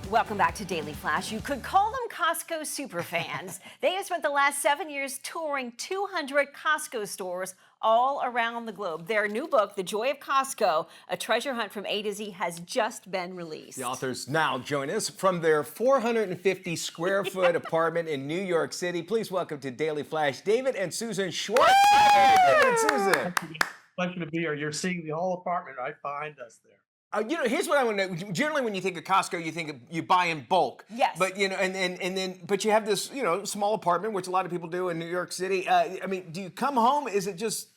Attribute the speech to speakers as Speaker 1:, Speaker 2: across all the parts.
Speaker 1: Welcome back to Daily Flash. You could call them Costco superfans. They have spent the last 7 years touring 200 Costco stores all around the globe. Their new book, The Joy of Costco, A Treasure Hunt from A to Z, has just been released.
Speaker 2: The authors now join us from their 450 square foot apartment in New York City. Please welcome to Daily Flash, David and Susan Schwartz. Hey, David and Susan.
Speaker 3: Pleasure to be here. You're seeing the whole apartment right behind us there.
Speaker 2: Here's what I want to know. Generally, when you think of Costco, you think of, you buy in bulk.
Speaker 1: Yes.
Speaker 2: But but you have this, small apartment, which a lot of people do in New York City. Do you come home? Is it just,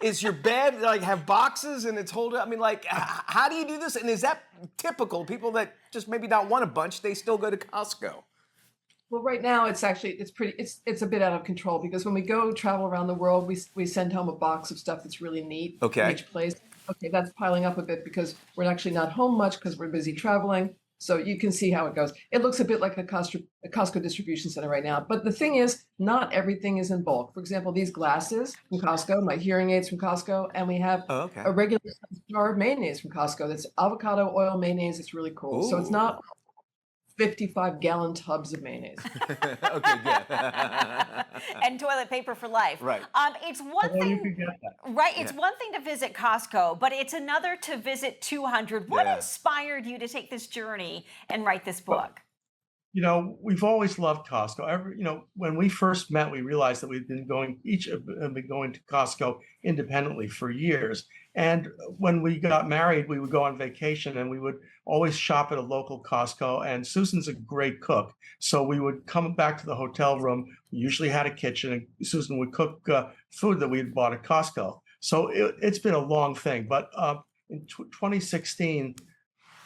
Speaker 2: is your bed have boxes and it's holding? How do you do this? And is that typical? People that just maybe not want a bunch, they still go to Costco.
Speaker 4: Well, right now it's a bit out of control because when we go travel around the world, we send home a box of stuff that's really neat.
Speaker 2: Okay.
Speaker 4: From each place. Okay, that's piling up a bit because we're actually not home much because we're busy traveling. So you can see how it goes. It looks a bit like a Costco distribution center right now. But the thing is, not everything is in bulk. For example, these glasses from Costco, my hearing aids from Costco, and we have a regular jar of mayonnaise from Costco. That's avocado oil mayonnaise. It's really cool.
Speaker 2: Ooh.
Speaker 4: So it's not 55-gallon tubs of mayonnaise.
Speaker 2: Okay, good.
Speaker 1: And toilet paper for life.
Speaker 2: Right.
Speaker 1: It's one
Speaker 3: You
Speaker 1: thing,
Speaker 3: can get that.
Speaker 1: right? It's one thing to visit Costco, but it's another to visit 200. What
Speaker 2: Yeah.
Speaker 1: inspired you to take this journey and write this book?
Speaker 3: We've always loved Costco. When we first met, we realized that each have been going to Costco independently for years. And when we got married, we would go on vacation and we would always shop at a local Costco. And Susan's a great cook. So we would come back to the hotel room. We usually had a kitchen and Susan would cook food that we had bought at Costco. So it's been a long thing. But in 2016,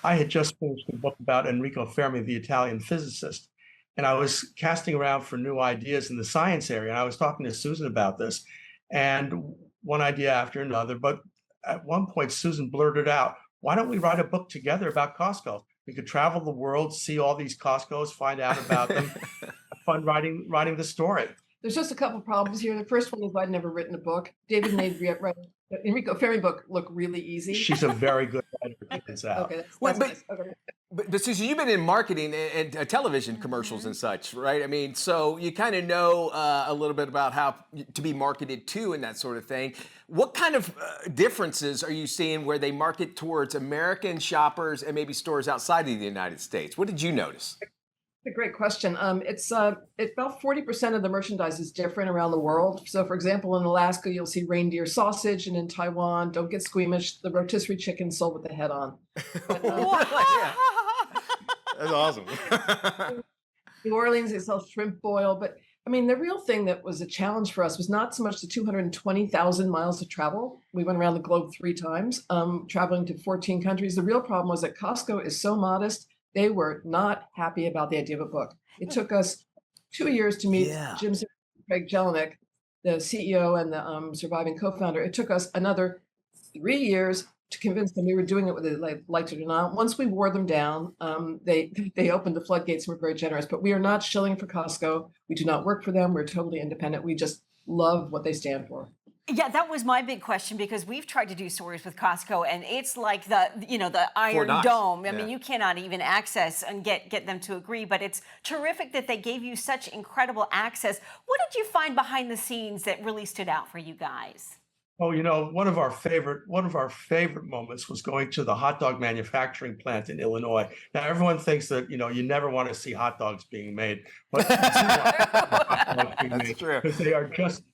Speaker 3: I had just finished a book about Enrico Fermi, the Italian physicist, and I was casting around for new ideas in the science area. And I was talking to Susan about this, and one idea after another. But at one point, Susan blurted out, "Why don't we write a book together about Costco? We could travel the world, see all these Costcos, find out about them, have fun writing the story."
Speaker 4: There's just a couple problems here. The first one is I'd never written a book. David made the Enrico Fermi book look really easy.
Speaker 3: She's a very good writer. It's out.
Speaker 4: Okay,
Speaker 2: Wait,
Speaker 4: that's nice. Okay.
Speaker 2: But Susan, you've been in marketing and television commercials and such, right? So you kind of know a little bit about how to be marketed to and that sort of thing. What kind of differences are you seeing where they market towards American shoppers and maybe stores outside of the United States? What did you notice?
Speaker 4: It's a great question. It's about 40% of the merchandise is different around the world. So, for example, in Alaska, you'll see reindeer sausage, and in Taiwan, don't get squeamish, the rotisserie chicken sold with the head on. But,
Speaker 2: Yeah. That's awesome.
Speaker 4: New Orleans, they sell shrimp boil. But the real thing that was a challenge for us was not so much the 220,000 miles to travel. We went around the globe 3 times, traveling to 14 countries. The real problem was that Costco is so modest. They were not happy about the idea of a book. It took us 2 years to meet Jim Craig Jelinek, the CEO and the surviving co-founder. It took us another 3 years to convince them we were doing it whether they liked it or not. Once we wore them down, they opened the floodgates and were very generous. But we are not shilling for Costco. We do not work for them. We're totally independent. We just love what they stand for.
Speaker 1: Yeah, that was my big question because we've tried to do stories with Costco and it's like the Iron Dome. You cannot even access and get them to agree, but it's terrific that they gave you such incredible access. What did you find behind the scenes that really stood out for you guys?
Speaker 3: Oh, one of our favorite moments was going to the hot dog manufacturing plant in Illinois. Now, everyone thinks that you never want to see hot dogs being made, but
Speaker 2: That's true.
Speaker 3: because they are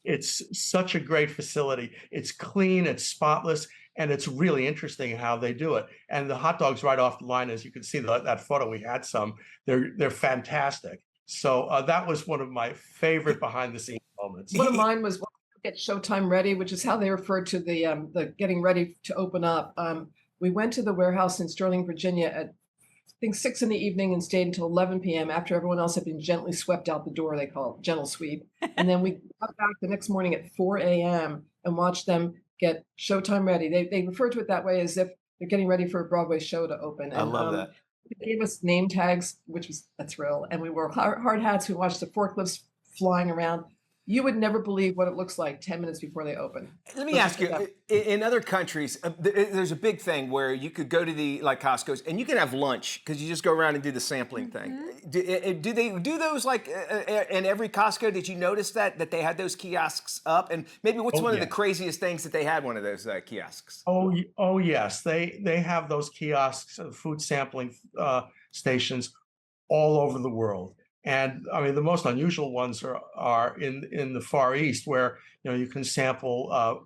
Speaker 3: it's such a great facility. It's clean, it's spotless, and it's really interesting how they do it. And the hot dogs right off the line, as you can see that photo, we had some. They're fantastic. So that was one of my favorite behind the scenes moments.
Speaker 4: One of mine was get Showtime ready, which is how they refer to the getting ready to open up. We went to the warehouse in Sterling, Virginia at I think 6 in the evening and stayed until 11 p.m. after everyone else had been gently swept out the door. They call it gentle sweep. And then we got back the next morning at 4 a.m. and watched them get Showtime ready. They refer to it that way as if they're getting ready for a Broadway show to open. And,
Speaker 2: I love that.
Speaker 4: They gave us name tags, which was a thrill. And we wore hard hats. We watched the forklifts flying around. You would never believe what it looks like 10 minutes before they open.
Speaker 2: Let me ask you, in other countries, there's a big thing where you could go to the, like Costco's, and you can have lunch because you just go around and do the sampling thing. Do they do those like in every Costco? Did you notice that they had those kiosks up? And maybe what's one of the craziest things that they had one of those kiosks?
Speaker 3: Oh yes, they have those kiosks, food sampling stations all over the world. And I mean, the most unusual ones are in the Far East, where you can sample.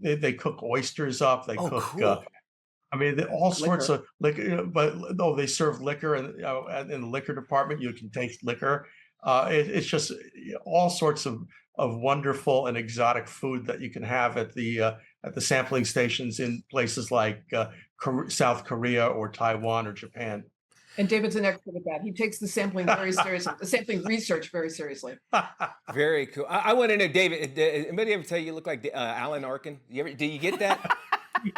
Speaker 3: They cook oysters up. They cook.
Speaker 2: Cool.
Speaker 3: I mean, all sorts of liquor. But they serve liquor in the liquor department. You can taste liquor. It's just all sorts of wonderful and exotic food that you can have at the sampling stations in places like South Korea or Taiwan or Japan.
Speaker 4: And David's an expert at that. He takes the sampling very seriously, the sampling research very seriously.
Speaker 2: Very cool. I want to know, David, did anybody ever tell you look like Alan Arkin? Do you get that?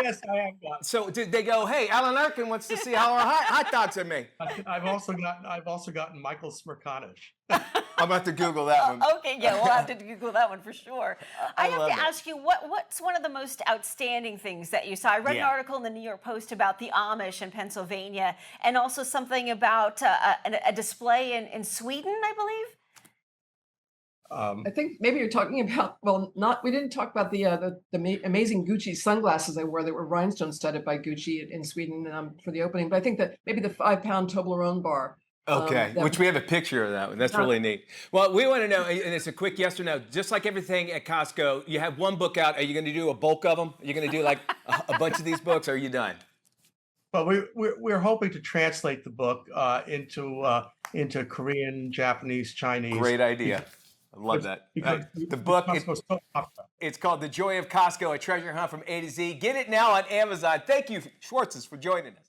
Speaker 3: Yes, I have got.
Speaker 2: So did they go, hey, Alan Arkin wants to see how our hot dogs are made?
Speaker 3: I've also gotten Michael Smirkanish.
Speaker 2: I'm about to Google that one.
Speaker 1: Okay, yeah, we'll have to Google that one for sure. I have to
Speaker 2: love it.
Speaker 1: ask you, what's one of the most outstanding things that you saw? I read an article in the New York Post about the Amish in Pennsylvania, and also something about a display in Sweden, I believe.
Speaker 4: I think maybe you're talking about, we didn't talk about the amazing Gucci sunglasses I wore that were rhinestone studded by Gucci in Sweden for the opening. But I think that maybe the 5-pound Toblerone bar.
Speaker 2: Okay, which we have a picture of that one. That's really neat. Well, we want to know, and it's a quick yes or no, just like everything at Costco, you have one book out. Are you going to do a bulk of them? Are you going to do like a bunch of these books, or are you done?
Speaker 3: Well, we're hoping to translate the book into Korean, Japanese, Chinese.
Speaker 2: Great idea. I love that. The book, it's called The Joy of Costco, a treasure hunt from A to Z. Get it now on Amazon. Thank you, Schwartzes, for joining us.